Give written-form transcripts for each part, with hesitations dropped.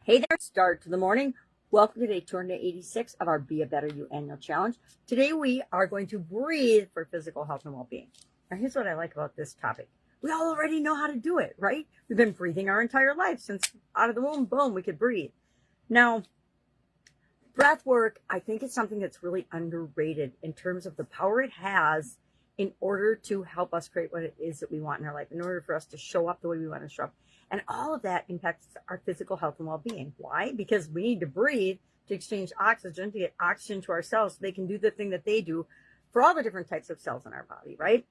Hey there, start to the morning. Welcome to day 286 of our Be a Better You annual challenge. Today we are going to breathe for physical health and well-being. Now here's what I like about this topic. We all already know how to do it, right? We've been breathing our entire life since out of the womb, boom, we could breathe. Now, breath work, I think it's something that's really underrated in terms of the power it has in order to help us create what it is that we want in our life, in order for us to show up the way we want to show up. And all of that impacts our physical health and well-being. Why? Because we need to breathe to exchange oxygen, to get oxygen to our cells so they can do the thing that they do for all the different types of cells in our body, right?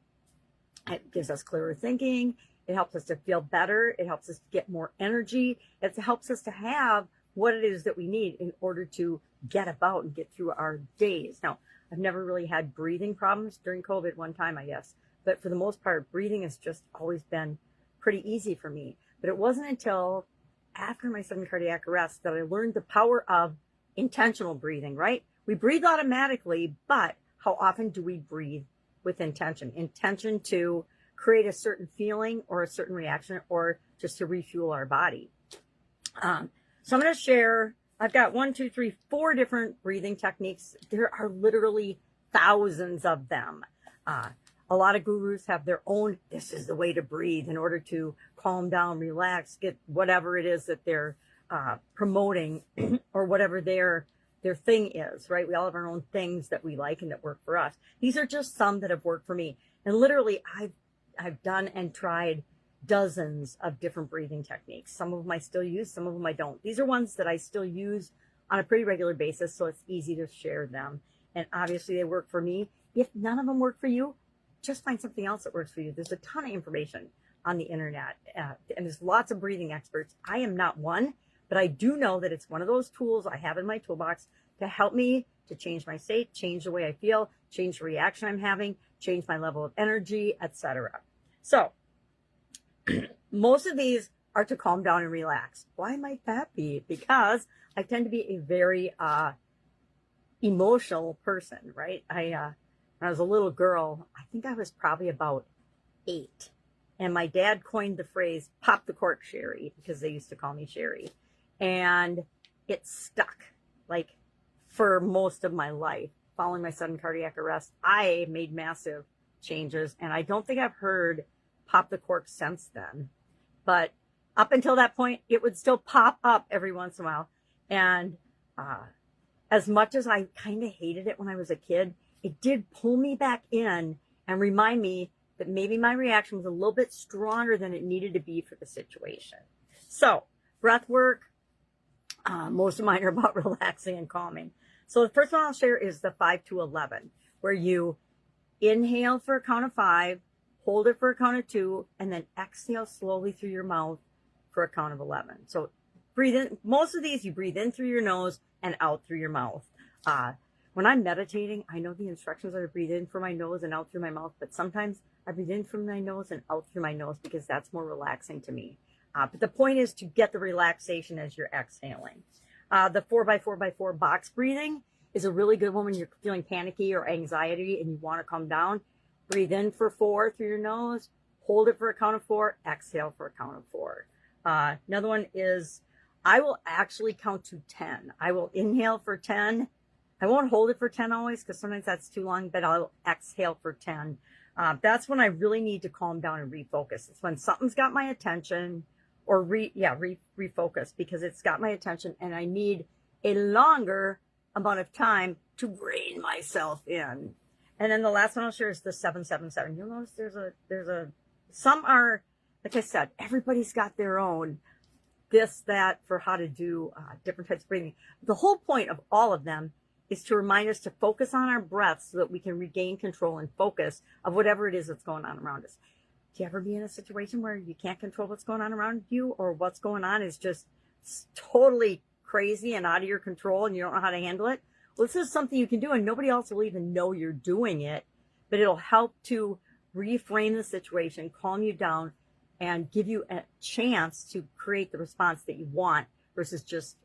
It gives us clearer thinking. It helps us to feel better. It helps us to get more energy. It helps us to have what it is that we need in order to get about and get through our days. Now, I've never really had breathing problems during COVID one time, I guess. But for the most part, breathing has just always been pretty easy for me. But it wasn't until after my sudden cardiac arrest that I learned the power of intentional breathing, right? We breathe automatically, but how often do we breathe with intention? Intention to create a certain feeling or a certain reaction or just to refuel our body. So I'm going to share, I've got 4 different breathing techniques. There are literally thousands of them. A lot of gurus have their own, this is the way to breathe in order to calm down, relax, get whatever it is that they're promoting or whatever their thing is, right? We all have our own things that we like and that work for us. These are just some that have worked for me. And literally I've done and tried dozens of different breathing techniques. Some of them I still use, some of them I don't. These are ones that I still use on a pretty regular basis, so it's easy to share them. And obviously they work for me. If none of them work for you, just find something else that works for you. There's a ton of information on the internet, and there's lots of breathing experts. I am not one, but I do know that it's one of those tools I have in my toolbox to help me to change my state, change the way I feel, change the reaction I'm having, change my level of energy, etc. So most of these are to calm down and relax. Why might that be? Because I tend to be a very emotional person, right? When I was a little girl, I think I was probably about 8. And my dad coined the phrase, pop the cork, Sherry, because they used to call me Sherry. And it stuck, like, for most of my life. Following my sudden cardiac arrest, I made massive changes. And I don't think I've heard pop the cork since then. But up until that point, it would still pop up every once in a while. And as much as I kind of hated it when I was a kid, it did pull me back in and remind me that maybe my reaction was a little bit stronger than it needed to be for the situation. So, breath work, most of mine are about relaxing and calming. So the first one I'll share is the 5-2-11, where you inhale for a count of 5, hold it for a count of 2, and then exhale slowly through your mouth for a count of 11. So breathe in. Most of these you breathe in through your nose and out through your mouth. When I'm meditating, I know the instructions are to breathe in through my nose and out through my mouth, but sometimes I breathe in from my nose and out through my nose because that's more relaxing to me. But the point is to get the relaxation as you're exhaling. The 4x4x4 box breathing is a really good one when you're feeling panicky or anxiety and you want to calm down. Breathe in for 4 through your nose, hold it for a count of 4, exhale for a count of 4. Another one is I will actually count to 10. I will inhale for 10. I won't hold it for 10 always because sometimes that's too long, but I'll exhale for 10. That's when I really need to calm down and refocus. It's when something's got my attention or refocus because it's got my attention and I need a longer amount of time to rein myself in. And then the last one I'll share is the 7-7-7. You'll notice some are, like I said, everybody's got their own this, that for how to do different types of breathing. The whole point of all of them is to remind us to focus on our breath so that we can regain control and focus of whatever it is that's going on around us. Do you ever be in a situation where you can't control what's going on around you or what's going on is just totally crazy and out of your control and you don't know how to handle it? Well, this is something you can do and nobody else will even know you're doing it, but it'll help to reframe the situation, calm you down, and give you a chance to create the response that you want versus just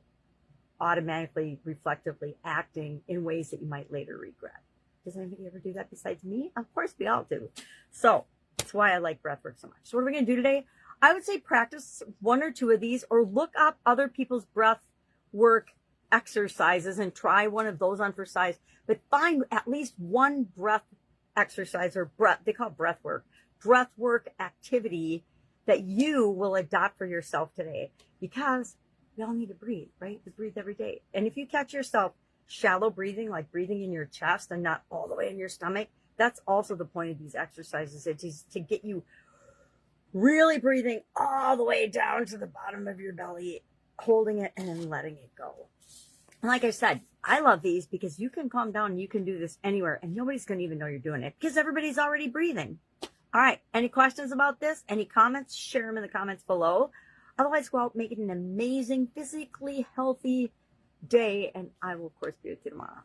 automatically, reflectively acting in ways that you might later regret. Does anybody ever do that besides me? Of course we all do. So that's why I like breathwork so much. So what are we going to do today? I would say practice one or two of these, or look up other people's breath work exercises and try one of those on for size. But find at least one breath exercise or they call it breath work activity that you will adopt for yourself today, because we all need to breathe, right? We breathe every day. And if you catch yourself shallow breathing, like breathing in your chest and not all the way in your stomach, that's also the point of these exercises. It is to get you really breathing all the way down to the bottom of your belly, holding it and then letting it go. And like I said, I love these because you can calm down and you can do this anywhere and nobody's going to even know you're doing it because everybody's already breathing. All right. Any questions about this? Any comments? Share them in the comments below. Otherwise, go out, make it an amazing, physically healthy day. And I will, of course, be with you tomorrow.